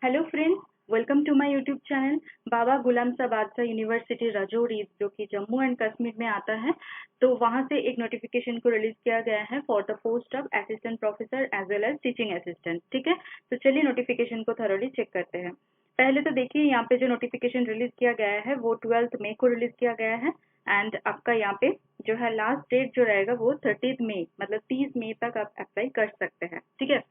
Hello friends, welcome to my YouTube channel Baba Ghulam Sahab Badshah university Rajouri, जो कि Jammu and Kashmir में आता है। तो वहां से एक नोटिफिकेशन को रिलीज किया गया है for the post of assistant professor as well as teaching assistant. ठीक है, तो चलिए नोटिफिकेशन को थोरोली चेक करते हैं। पहले तो देखिए, यहाँ पे जो नोटिफिकेशन रिलीज किया गया है वो 12 मई को रिलीज किया गया है। एंड आपका यहाँ पे जो है लास्ट डेट जो रहेगा वो 30 मई, मतलब 30 मई तक आप अप्लाई कर सकते हैं। ठीक है,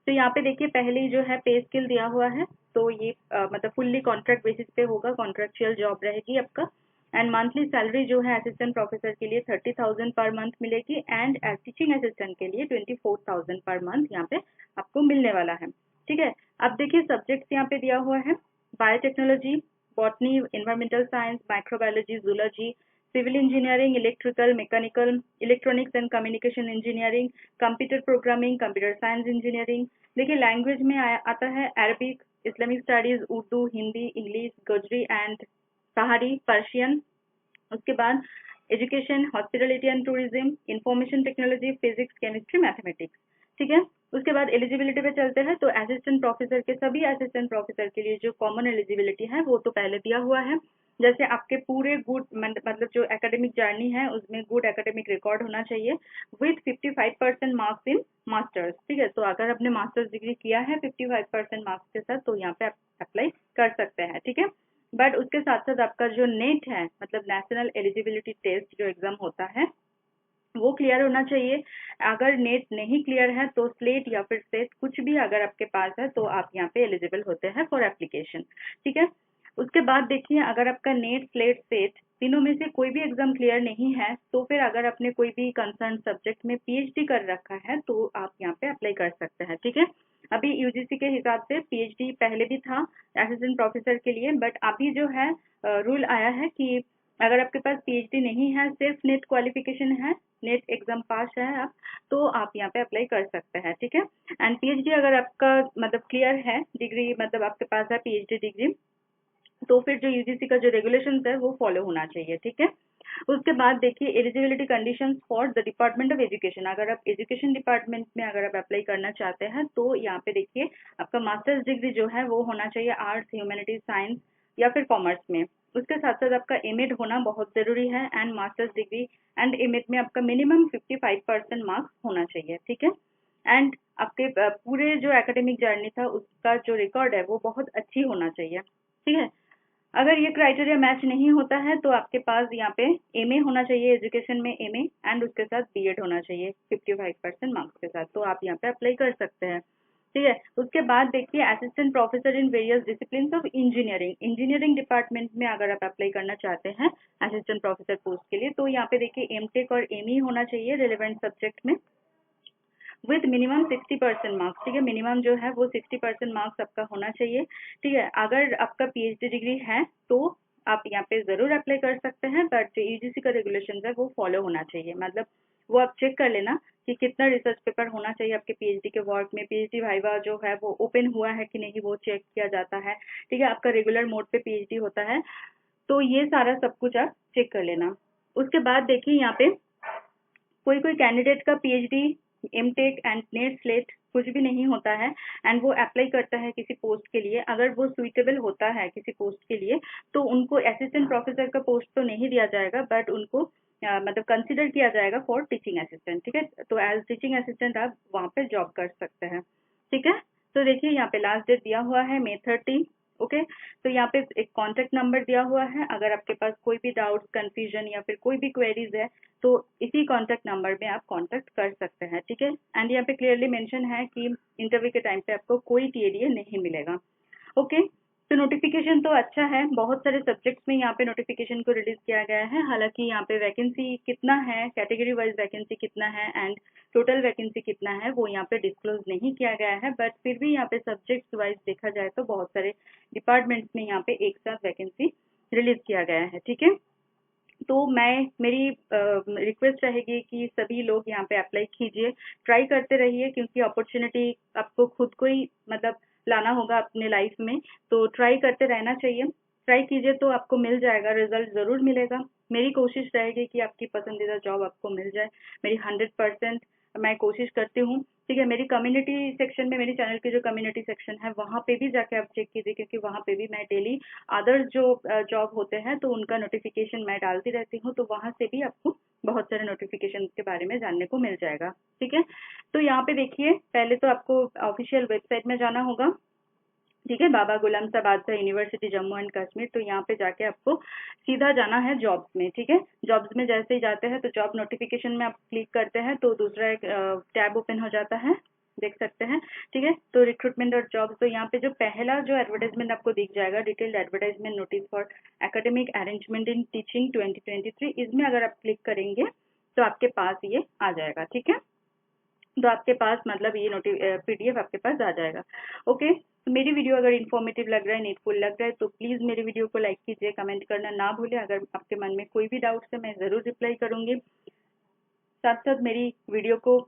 तो यहाँ पे देखिए पहले ही जो है पे स्केल दिया हुआ है। तो ये मतलब फुल्ली कॉन्ट्रैक्ट बेसिस पे होगा, कॉन्ट्रेक्चुअल जॉब रहेगी आपका। एंड मंथली सैलरी जो है असिस्टेंट प्रोफेसर के लिए 30,000 पर मंथ मिलेगी, एंड एज टीचिंग असिस्टेंट के लिए 24,000 पर मंथ यहाँ पे आपको मिलने वाला है। ठीक है, अब देखिए सब्जेक्ट्स यहाँ पे दिया हुआ है: biotechnology, botany, environmental science, microbiology, zoology, civil engineering, electrical, mechanical, electronics and communication engineering, computer programming, computer science engineering. देखिए लैंग्वेज में आता है Arabic, Islamic studies, Urdu, Hindi, English, Gojri and Pahari, Persian. उसके बाद education, hospitality and tourism, information technology, physics, chemistry, mathematics. ठीक है, उसके बाद एलिजिबिलिटी पे चलते हैं। तो असिस्टेंट प्रोफेसर के सभी असिस्टेंट प्रोफेसर के लिए जो कॉमन एलिजिबिलिटी है वो तो पहले दिया हुआ है। जैसे आपके पूरे गुड मतलब जो एकेडमिक जर्नी है उसमें गुड एकेडमिक रिकॉर्ड होना चाहिए विथ 55% मार्क्स इन मास्टर्स। ठीक है, तो अगर आपने मास्टर्स डिग्री किया है 55% मार्क्स के साथ तो यहाँ पे आप अप्लाई कर सकते हैं। ठीक है, बट उसके साथ साथ आपका जो नेट है, मतलब नेशनल एलिजिबिलिटी टेस्ट जो एग्जाम होता है वो क्लियर होना चाहिए। अगर नेट नहीं क्लियर है तो स्लेट या फिर सेट कुछ भी अगर आपके पास है तो आप यहाँ पे एलिजिबल होते हैं फॉर एप्लीकेशन। ठीक है, उसके बाद देखिए अगर आपका नेट, स्लेट, सेट तीनों में से कोई भी एग्जाम क्लियर नहीं है तो फिर अगर आपने कोई भी कंसर्न सब्जेक्ट में पीएचडी कर रखा है तो आप यहाँ पे अप्लाई कर सकते हैं। ठीक है, अभी यूजीसी के हिसाब से पीएचडी पहले भी था असिस्टेंट प्रोफेसर के लिए, बट अभी जो है रूल आया है कि अगर आपके पास पीएचडी नहीं है, सिर्फ नेट क्वालिफिकेशन है, नेट एग्जाम पास है आप, तो आप यहाँ पे अप्लाई कर सकते हैं। ठीक है, एंड पीएचडी अगर आपका मतलब क्लियर है डिग्री, मतलब आपके पास है पीएचडी डिग्री, तो फिर जो यूजीसी का जो रेगुलेशंस है वो फॉलो होना चाहिए। ठीक है, उसके बाद देखिए eligibility conditions for the department of education. अगर आप एजुकेशन डिपार्टमेंट में अगर आप अप्लाई करना चाहते हैं तो यहाँ पे देखिए आपका मास्टर्स डिग्री जो है वो होना चाहिए आर्ट्स, ह्यूमैनिटीज, साइंस या फिर कॉमर्स में। उसके साथ साथ आपका एमएड होना बहुत जरूरी है, and masters degree and MEd में आपका मिनिमम 55% मार्क्स होना चाहिए। ठीक है, एंड आपके पूरे जो एकेडमिक जर्नी था उसका जो रिकॉर्ड है वो बहुत अच्छी होना चाहिए। ठीक है, अगर ये क्राइटेरिया मैच नहीं होता है तो आपके पास यहाँ पे एमए होना चाहिए, एजुकेशन में एमए, एंड उसके साथ बीएड होना चाहिए 55% मार्क्स के साथ, तो आप यहाँ पे अप्लाई कर सकते हैं। ठीक है, उसके बाद देखिए assistant professor in various discipline of engineering. Engineering department में अगर आप अप्लाई करना चाहते हैं असिस्टेंट प्रोफेसर पोस्ट के लिए तो यहाँ पे देखिए एमटेक और एमई होना चाहिए रिलेवेंट सब्जेक्ट में विथ मिनिमम 60% मार्क्स। ठीक है, मिनिमम जो है वो 60% मार्क्स आपका होना चाहिए। ठीक है, अगर आपका पीएचडी डिग्री है तो आप यहाँ पे जरूर अप्लाई कर सकते हैं, बट जो यूजीसी का रेगुलेशन है वो फॉलो होना चाहिए। मतलब वो आप चेक कर लेना कि कितना रिसर्च पेपर होना चाहिए आपके पीएचडी के वर्क में, पीएचडी वाइवा जो है वो ओपन हुआ है कि नहीं वो चेक किया जाता है। ठीक है, आपका रेगुलर मोड पे पीएचडी होता है, तो ये सारा सब कुछ आप चेक कर लेना। उसके बाद देखिए यहाँ पे कोई कोई कैंडिडेट का PhD, MTech and NET, SLET कुछ भी नहीं होता है, एंड वो अप्लाई करता है किसी पोस्ट के लिए। अगर वो सुइटेबल होता है किसी पोस्ट के लिए तो उनको असिस्टेंट प्रोफेसर का पोस्ट तो नहीं दिया जाएगा, बट उनको मतलब कंसिडर किया जाएगा फॉर टीचिंग असिस्टेंट। ठीक है, तो एज टीचिंग असिस्टेंट आप वहाँ पे जॉब कर सकते हैं। ठीक है, तो देखिए यहाँ पे लास्ट डेट दिया हुआ है May 30। ओके, तो यहाँ पे एक कॉन्टेक्ट नंबर दिया हुआ है, अगर आपके पास कोई भी डाउट, कंफ्यूजन या फिर कोई भी क्वेरीज है तो इसी कॉन्टेक्ट नंबर में आप कॉन्टेक्ट कर सकते हैं। ठीक है, एंड यहाँ पे क्लियरली मेंशन है कि इंटरव्यू के टाइम पे आपको कोई टीएडीए नहीं मिलेगा। ओके, तो नोटिफिकेशन तो अच्छा है, बहुत सारे सब्जेक्ट्स में यहाँ पे नोटिफिकेशन को रिलीज किया गया है। हालांकि यहाँ पे वैकेंसी कितना है, कैटेगरी वाइज वैकेंसी कितना है एंड टोटल वैकेंसी कितना है वो यहाँ पे डिस्क्लोज नहीं किया गया है, बट फिर भी यहाँ पे सब्जेक्ट्स वाइज देखा जाए तो बहुत सारे डिपार्टमेंट्स में यहाँ पे एक साथ वैकेंसी रिलीज किया गया है। ठीक है, तो मेरी रिक्वेस्ट रहेगी कि सभी लोग यहाँ पे अप्लाई कीजिए, ट्राई करते रहिए, क्योंकि अपॉर्चुनिटी आपको खुद को ही मतलब लाना होगा अपने लाइफ में, तो ट्राई करते रहना चाहिए। ट्राई कीजिए तो आपको मिल जाएगा, रिजल्ट ज़रूर मिलेगा। मेरी कोशिश रहेगी कि आपकी पसंदीदा जॉब आपको मिल जाए। मेरी 100% मैं कोशिश करती हूँ ठीक है। मेरी कम्युनिटी सेक्शन में, मेरे चैनल के जो कम्युनिटी सेक्शन है वहाँ पे भी जाके आप चेक कीजिए, क्योंकि वहाँ पे भी मैं डेली अदर जो जॉब होते हैं तो उनका नोटिफिकेशन मैं डालती रहती हूँ, तो वहाँ से भी आपको बहुत सारे नोटिफिकेशन के बारे में जानने को मिल जाएगा। ठीक है, तो यहाँ पे देखिए, पहले तो आपको ऑफिशियल वेबसाइट में जाना होगा। ठीक है, बाबा गुलाम साहब आज़ाद यूनिवर्सिटी जम्मू एंड कश्मीर। तो यहाँ पे जाके आपको सीधा जाना है जॉब्स में। ठीक है, जॉब्स में जैसे ही जाते हैं तो जॉब नोटिफिकेशन में आप क्लिक करते हैं तो दूसरा एक टैब ओपन हो जाता है, देख सकते हैं। ठीक है, तो रिक्रूटमेंट और जॉब्स, तो यहाँ पे जो पहला जो एडवर्टाइजमेंट आपको दिख जाएगा, detailed advertisement notice for academic arrangement in teaching 2023, इसमें अगर आप क्लिक करेंगे तो आपके पास ये आ जाएगा। ठीक है, तो आपके पास मतलब ये पीडीएफ आपके पास आ जाएगा। ओके, तो मेरी वीडियो अगर इन्फॉर्मेटिव लग रहा है, नीडफुल लग रहा है, तो प्लीज़ मेरी वीडियो को लाइक कीजिए, कमेंट करना ना भूलें। अगर आपके मन में कोई भी डाउट्स है मैं ज़रूर रिप्लाई करूँगी। साथ साथ मेरी वीडियो को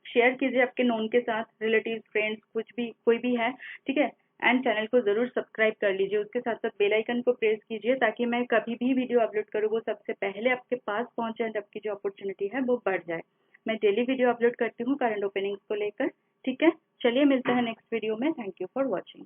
शेयर कीजिए आपके नोन के साथ, रिलेटिव, फ्रेंड्स, कुछ भी, कोई भी है। ठीक है, एंड चैनल को ज़रूर सब्सक्राइब कर लीजिए। उसके साथ साथ बेल आइकन को प्रेस कीजिए ताकि मैं कभी भी वीडियो अपलोड करूँ वो सबसे पहले आपके पास पहुँचे एंड आपकी जो अपॉर्चुनिटी है वो बढ़ जाए। मैं डेली वीडियो अपलोड करती हूँ करंट ओपनिंग्स को लेकर। ठीक है, चलिए मिलते हैं नेक्स्ट वीडियो में। Thank you for watching.